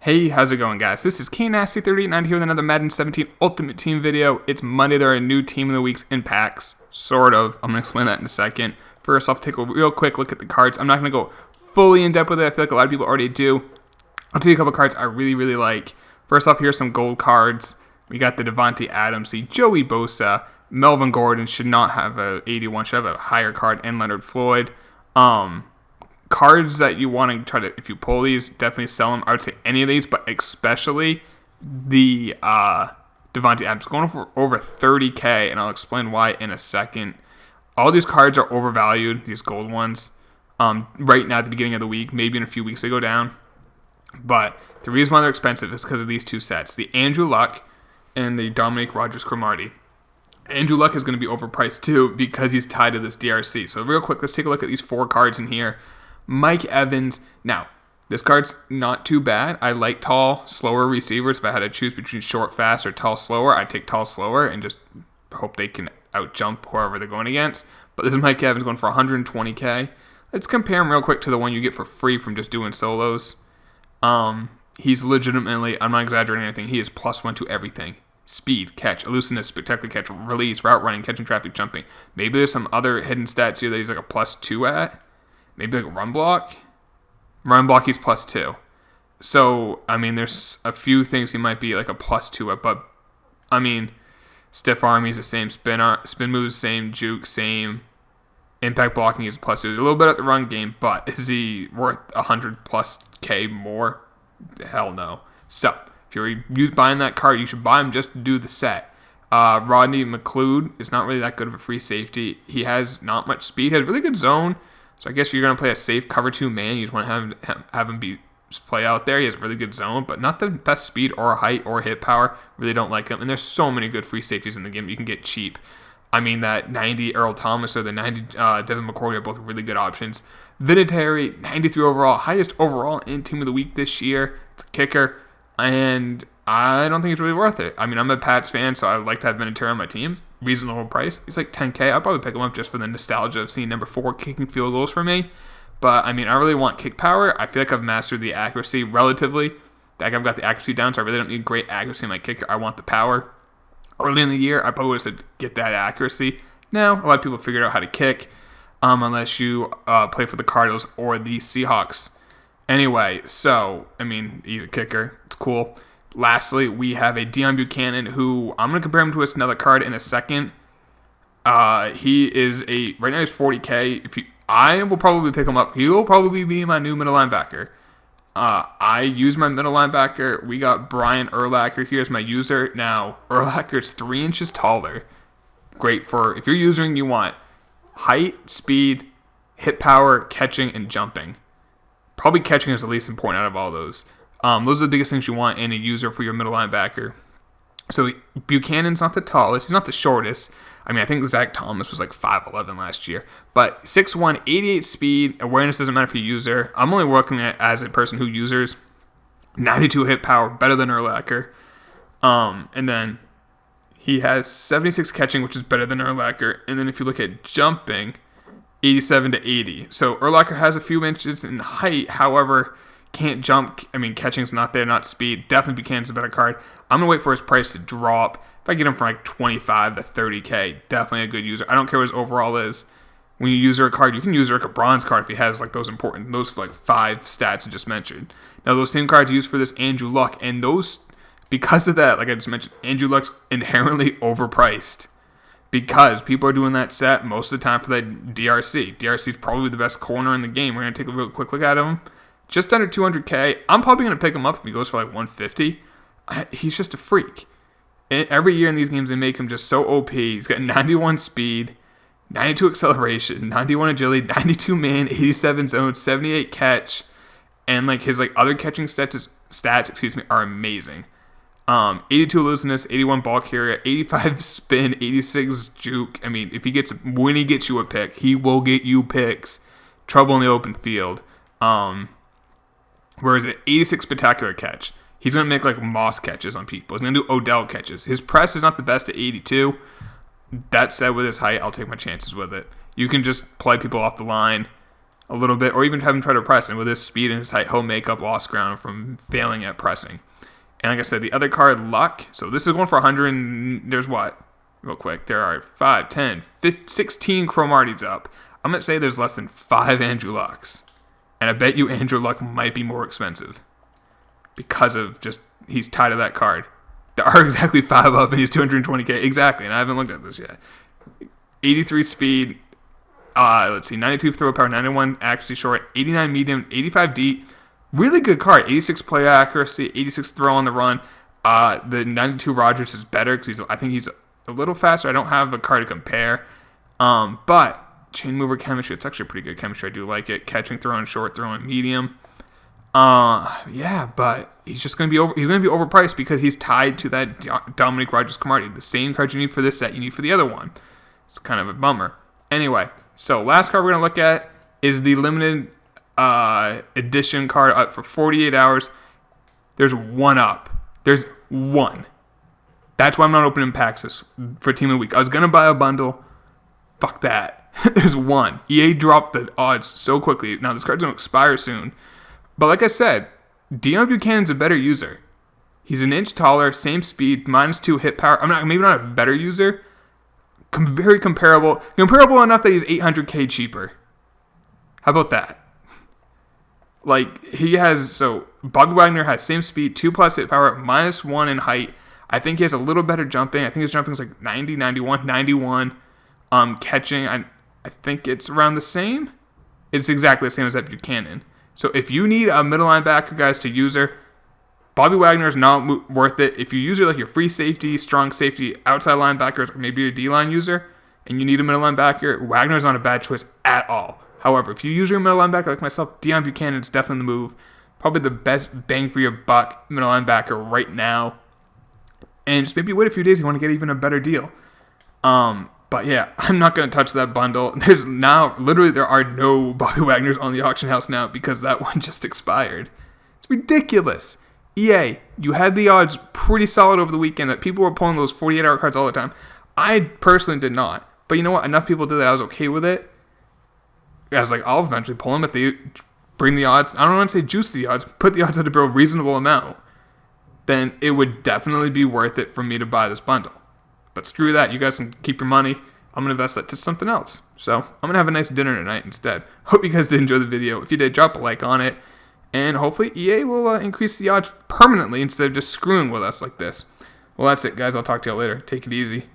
Hey, how's it going, guys? This is KNasty3890 here with another Madden 17 Ultimate Team video. It's Monday. There are new Team of the Weeks in packs, sort of. I'm going to explain that in a second. First off, take a real quick look at the cards. I'm not going to go fully in depth with it. I feel like a lot of people already do. I'll tell you a couple cards I really like. First off, here's some gold cards. We got the Davante Adams, the Joey Bosa, Melvin Gordon should not have a 81, should have a higher card, and Leonard Floyd. Cards that you want to try to, if you pull these, definitely sell them. I would say any of these, but especially the Davante Adams, going for over 30K, and I'll explain why in a second. All these cards are overvalued, these gold ones, right now at the beginning of the week, maybe in a few weeks they go down. But the reason why they're expensive is because of these two sets, the Andrew Luck and the Dominique Rodgers-Cromartie. Andrew Luck is going to be overpriced too because he's tied to this DRC. So real quick, let's take a look at these four cards in here. Mike Evans. Now, this card's not too bad. I like tall, slower receivers. If I had to choose between short, fast, or tall, slower, I'd take tall, slower and just hope they can outjump whoever they're going against. But this is Mike Evans going for 120K. Let's compare him real quick to the one you get for free from just doing solos. He's legitimately, I'm not exaggerating anything, he is +1 to everything. Speed, catch, elusiveness, spectacular catch, release, route running, catching traffic, jumping. Maybe there's some other hidden stats here that he's like a +2 at. Maybe like run block. Run block, he's +2. So, I mean, there's a few things he might be like a +2 at, but, I mean, stiff arm, he's the same. Spin moves, same. Juke, same. Impact blocking, he's a +2. He's a little bit at the run game, but is he worth 100+K more? Hell no. So, if you're buying that card, you should buy him just to do the set. Rodney McLeod is not really that good of a free safety. He has not much speed. He has really good zone. So I guess you're going to play a safe cover 2 man. You just want to have him play out there. He has really good zone, but not the best speed or height or hit power. Really don't like him. And there's so many good free safeties in the game you can get cheap. I mean, that 90 Earl Thomas or the 90 Devin McCourty are both really good options. Vinatieri, 93 overall. Highest overall in Team of the Week this year. It's a kicker. And I don't think it's really worth it. I mean, I'm a Pats fan, so I'd like to have Vinatieri on my team. Reasonable price. He's like 10K. I'd probably pick him up just for the nostalgia of seeing number 4 kicking field goals for me. But, I mean, I really want kick power. I feel like I've mastered the accuracy relatively. Like, I've got the accuracy down, so I really don't need great accuracy in my kicker. I want the power. Early in the year, I probably would have said get that accuracy. Now, a lot of people figured out how to kick, unless you play for the Cardinals or the Seahawks. Anyway, so, I mean, he's a kicker. It's cool. Lastly, we have a Deone Bucannon, who I'm going to compare him to another card in a second. He is right now he's 40K. I will probably pick him up. He will probably be my new middle linebacker. I use my middle linebacker. We got Brian Urlacher. Here's my user. Now, Urlacher's 3 inches taller. Great for, if you're using, you want height, speed, hit power, catching, and jumping. Probably catching is the least important out of all those. Those are the biggest things you want in a user for your middle linebacker. So Bucannon's not the tallest. He's not the shortest. I mean, I think Zach Thomas was like 5'11 last year. But 6'1", 88 speed. Awareness doesn't matter for your user. I'm only working as a person who uses 92 hit power, better than Urlacher. And then he has 76 catching, which is better than Urlacher. And then if you look at jumping, 87 to 80. So Urlacher has a few inches in height. However, can't jump. I mean, catching's not there, not speed. Definitely Bucannon's a better card. I'm going to wait for his price to drop. If I get him for like 25 to 30K, definitely a good user. I don't care what his overall is. When you use a card, you can use like a bronze card if he has like those like 5 stats I just mentioned. Now, those same cards used for this Andrew Luck, and those, because of that, like I just mentioned, Andrew Luck's inherently overpriced. Because people are doing that set most of the time for that DRC. DRC is probably the best corner in the game. We're going to take a real quick look at him. Just under 200K. I'm probably going to pick him up if he goes for like 150. He's just a freak. Every year in these games, they make him just so OP. He's got 91 speed, 92 acceleration, 91 agility, 92 man, 87 zone, 78 catch, and like his like other catching stats are amazing. 82 elusiveness, 81 ball carrier, 85 spin, 86 juke. I mean, when he gets you a pick, he will get you picks. Trouble in the open field. Whereas an 86 spectacular catch, he's going to make like Moss catches on people. He's going to do Odell catches. His press is not the best at 82. That said, with his height, I'll take my chances with it. You can just play people off the line. a little bit, or even have him try to press. And with his speed and his height, he'll make up lost ground from failing at pressing. And like I said, the other card, Luck. So this is going for 100. And there's what? Real quick. There are 5, 10, 15, 16 Cromarties up. I'm going to say there's less than 5 Andrew Lucks. And I bet you Andrew Luck might be more expensive. Because of just, he's tied to that card. There are exactly 5 up and he's 220k. Exactly. And I haven't looked at this yet. 83 speed. Let's see. 92 throw power. 91 accuracy short. 89 medium. 85 deep. Really good card. 86 play accuracy, 86 throw on the run. The 92 Rogers is better because I think he's a little faster. I don't have a card to compare. But chain mover chemistry, it's actually pretty good chemistry. I do like it. Catching, throwing, short, throwing, medium. Yeah, but he's just gonna be overpriced because he's tied to that Dominic Rogers Cromartie. The same card you need for this set, you need for the other one. It's kind of a bummer. Anyway, so last card we're gonna look at is the limited edition card up for 48 hours. There's one up. There's one. That's why I'm not opening packs for Team of the Week. I was going to buy a bundle. Fuck that. There's one. EA dropped the odds so quickly. Now, this card's going to expire soon. But like I said, Deone Bucannon's a better user. He's an inch taller, same speed, -2 hit power. Maybe not a better user. Very comparable. Comparable enough that he's 800k cheaper. How about that? Like, he has, so Bobby Wagner has same speed, 2+ hit power, -1 in height. I think he has a little better jumping. I think his jumping is like 90, 91, 91. Catching, I think it's around the same. It's exactly the same as that Bucannon. So if you need a middle linebacker, guys, to user, Bobby Wagner is not worth it. If you use it like your free safety, strong safety, outside linebackers, or maybe a D-line user, and you need a middle linebacker, Wagner's not a bad choice at all. However, if you use your middle linebacker like myself, Deone Bucannon is definitely the move. Probably the best bang for your buck middle linebacker right now. And just maybe wait a few days if you want to get even a better deal. But yeah, I'm not going to touch that bundle. There's now, literally there are no Bobby Wagners on the auction house now because that one just expired. It's ridiculous. EA, you had the odds pretty solid over the weekend that people were pulling those 48-hour cards all the time. I personally did not. But you know what? Enough people did that I was okay with it. I was like, I'll eventually pull them if they bring the odds. I don't want to say juice the odds, put the odds at a reasonable amount. Then it would definitely be worth it for me to buy this bundle. But screw that. You guys can keep your money. I'm going to invest that to something else. So I'm going to have a nice dinner tonight instead. Hope you guys did enjoy the video. If you did, drop a like on it. And hopefully EA will increase the odds permanently instead of just screwing with us like this. Well, that's it, guys. I'll talk to you later. Take it easy.